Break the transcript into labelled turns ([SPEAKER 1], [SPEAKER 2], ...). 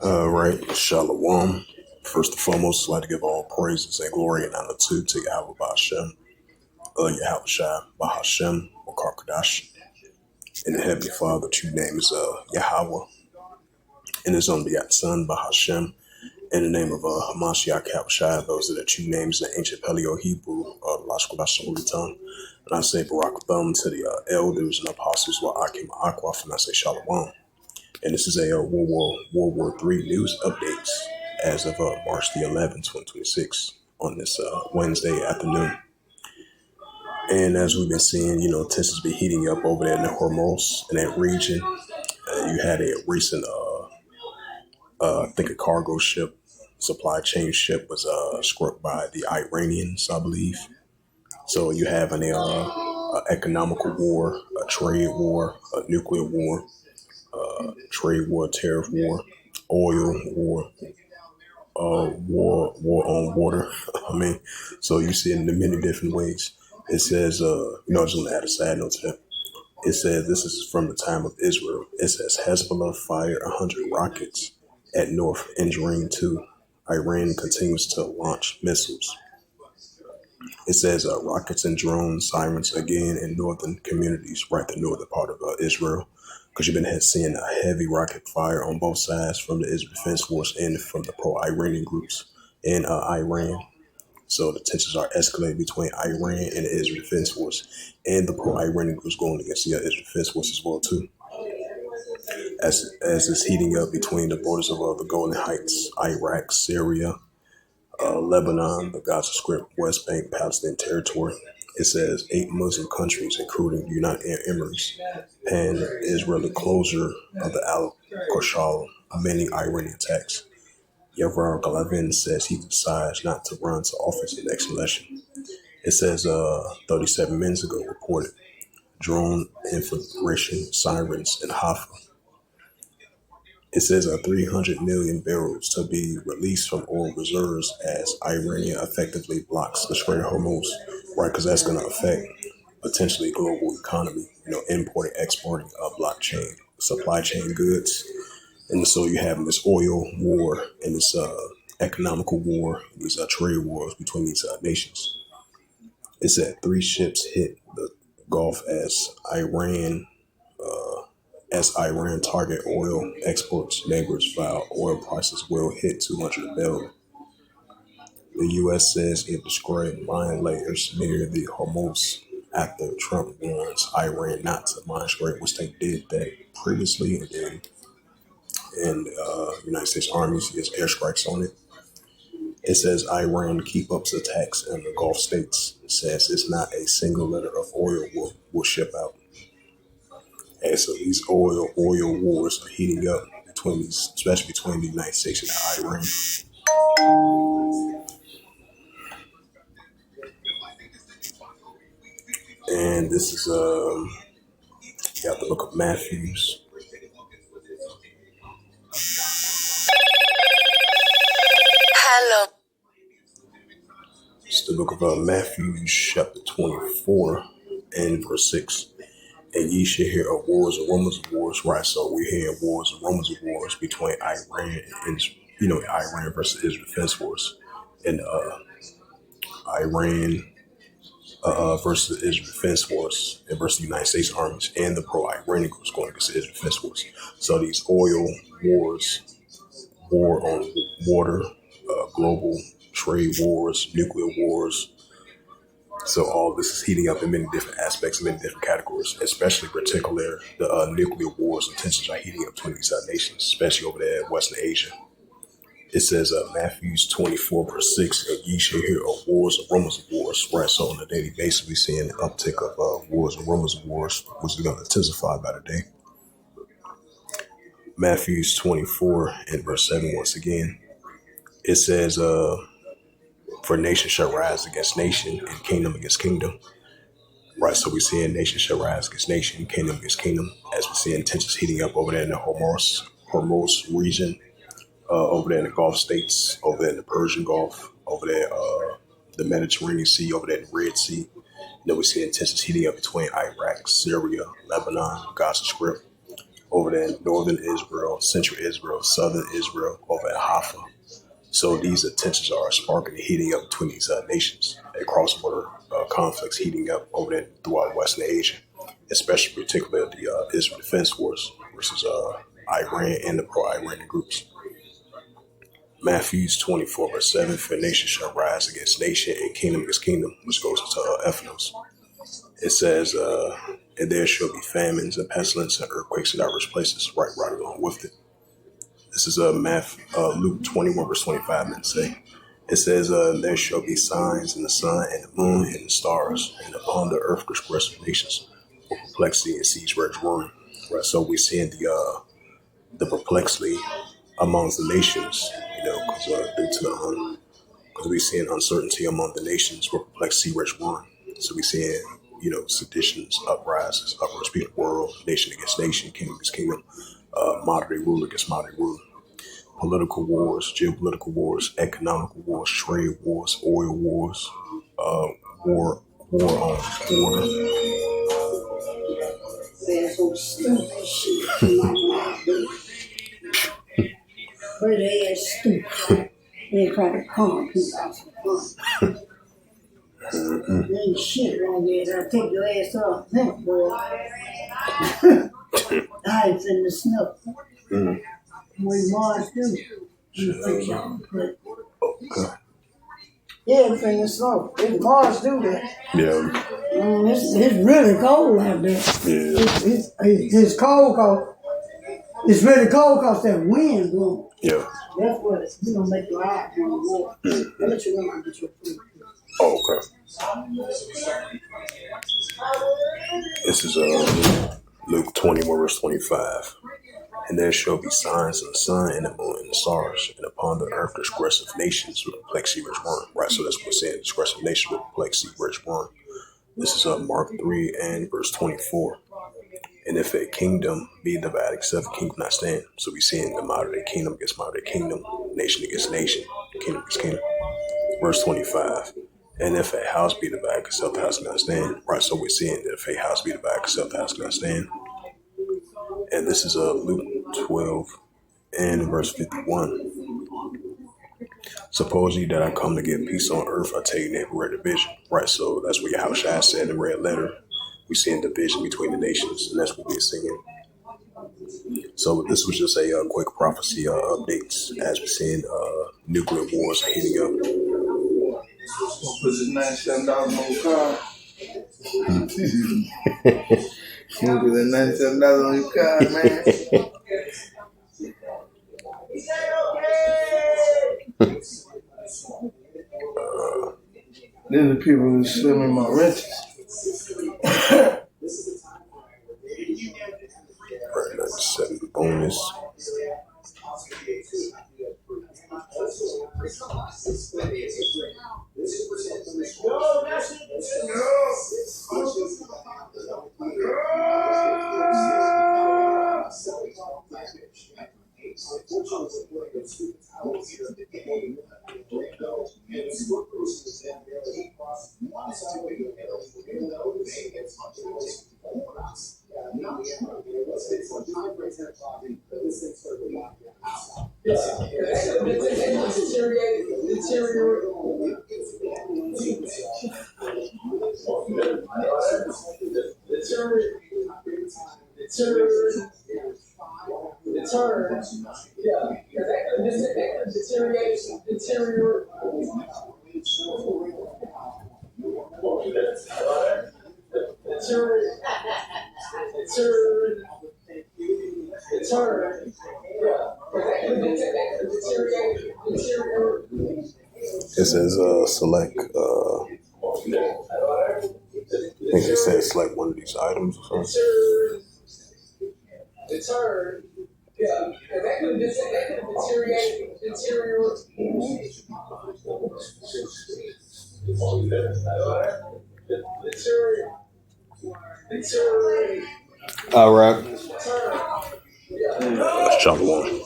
[SPEAKER 1] All right, Shalom. First and foremost, I'd like to give all praises and glory and honor to Yahweh Bahashem, Yahweh Shai Bahashem, Wakar and the Heavenly Father. True name is Yahweh, and His only begotten Son Bahashem, in the name of Hamashiach Yahweh Shai. Those are the true names in the ancient Paleo Hebrew, Lashko Basham Holy Tongue. And I say Barak Thumb to the elders and apostles, while Akim Akwaf, and I say Shalom. And this is a World War III news updates as of March the 11th, 2026, on this Wednesday afternoon. And as we've been seeing, tensions be heating up over there in the Hormuz, in that region. You had a recent, I think a cargo ship, supply chain ship was struck by the Iranians, I believe. So you have an economical war, a trade war, a nuclear war, trade war, tariff war, oil war, war on water. I mean, so you see it in many different ways. It says, I just want to add a side note to that. It says this is from the time of Israel. It says Hezbollah fired 100 rockets at North Enduring 2. Iran continues to launch missiles. It says rockets and drones, sirens again in northern communities, right the northern part of Israel, because you've been seeing a heavy rocket fire on both sides from the Israel Defense Force and from the pro-Iranian groups in Iran. So the tensions are escalating between Iran and the Israel Defense Force, and the pro-Iranian groups going against the Israel Defense Force as well too. As it's heating up between the borders of the Golan Heights, Iraq, Syria, Lebanon, the Gaza Strip, West Bank, Palestinian territory. It says 8 Muslim countries, including the United Arab Emirates, and Israeli closure of the Al-Qashal, many Iranian attacks. Yavar Galavin says he decides not to run to office in the next election. It says 37 minutes ago reported drone infiltration sirens in Haifa. It says 300 million barrels to be released from oil reserves as Iran effectively blocks the Strait of Hormuz, right? Because that's going to affect potentially global economy, importing, exporting, blockchain, supply chain goods. And so you have this oil war and this economical war, these trade wars between these nations. It said 3 ships hit the Gulf as Iran target oil exports. Neighbors vow oil prices will hit 200 a barrel. The U.S. says it destroyed mine layers near the Hormuz after Trump warns Iran not to mine straight, which they did that previously, and United States Army gets airstrikes on it. It says Iran keep up attacks in the Gulf states. It says it's not a single liter of oil will ship out. And so these oil wars are heating up especially between the United States and Iran. And this is you have to look up Matthews.
[SPEAKER 2] Hello.
[SPEAKER 1] It's the book of Matthew, chapter 24 and verse 6. And ye shall hear of wars and rumors of wars, right? So we hear wars and rumors of wars between Iran and Iran versus Israel Defense Force, and Iran versus the Israel Defense Force and versus the United States armies and the pro-Iranian groups going against the Israel Defense Force. So these oil wars, war on water, global trade wars, nuclear wars. So all this is heating up in many different aspects, many different categories, especially particular the nuclear wars and tensions are heating up between these nations, especially over there in Western Asia. It says Matthews 24 verse 6, and ye shall hear of wars and rumors of wars, right? So on a daily basis, we see an uptick of wars and rumors of wars, which is going to intensify by the day. Matthews 24 and verse 7 once again. It says, for nation shall rise against nation and kingdom against kingdom. Right, so we see nation shall rise against nation, kingdom against kingdom, as we see tensions heating up over there in the Hormuz region, over there in the Gulf states, over there in the Persian Gulf, over there the Mediterranean Sea, over there in the Red Sea. We see tensions heating up between Iraq, Syria, Lebanon, Gaza Strip. over there in northern Israel, central Israel, southern Israel, over at Haifa. So these tensions are sparking and heating up between these nations and cross-border conflicts heating up over there throughout Western Asia, especially particularly the Israel Defense Force versus Iran and the pro-Iranian groups. Matthews 24 verse 7, for nation shall rise against nation and kingdom against kingdom, which goes into Ephesus. It says, and there shall be famines and pestilence and earthquakes in diverse places, right along with it. This is Luke 21 verse 25 and say. It says, there shall be signs in the sun and the moon and the stars, and upon the earth disgressive nations, for perplexity and siege rage roaring. Right, so we're seeing the perplexity amongst the nations, because due to because we're seeing uncertainty among the nations where perplexity rage roaring. So we're seeing, seditions, uprisings, uproars, people world, nation against nation, kingdom against kingdom, moderate ruler against moderate ruler. Political wars, geopolitical wars, economical wars, trade wars, oil wars, war on water.
[SPEAKER 3] There's some stupid shit. But they are stupid. They try to calm people off the phone. There ain't shit wrong with it. I'll take your ass off that, boy. Ice in the snow. When Mars do, you fix y'all. Yeah, it's in the snow. If Mars do that.
[SPEAKER 1] Yeah.
[SPEAKER 3] It's really cold out there.
[SPEAKER 1] Yeah.
[SPEAKER 3] It's cold because it's really cold because that wind blowing.
[SPEAKER 1] Yeah.
[SPEAKER 3] That's what it's gonna make your eyes want to war. I'll let you know I get your food.
[SPEAKER 1] Oh, okay. This is Luke 21 verse 25. And there shall be signs in the sun and the moon and the stars, and upon the earth disgressive nations with perplexity rich worm. Right, so that's what we're saying, disgressive nations with perplexity rich worm. This is Mark 3 and verse 24. And if a kingdom be divided, except the kingdom not stand. So we seeing the moderate kingdom against moderate kingdom, nation against nation, kingdom against kingdom. Verse 25. And if a house be divided, except the house cannot stand. Right, so we're seeing that if a house be divided, except the house cannot stand. And this is Luke 12 and verse 51. Suppose ye that I come to give peace on earth, I tell you neighborhood division. Right, so that's what Yahushua said in the red letter. We're seeing division between the nations, and that's what we're seeing. So this was just a quick prophecy updates as we're seeing nuclear wars heating up.
[SPEAKER 4] Put this $97 on your car. You put that $97 on your car, man. These are the people who slim in my rentals.
[SPEAKER 1] Right, 97 bonus. It says select I think it says select one of these items or something. All right. Let's jump on.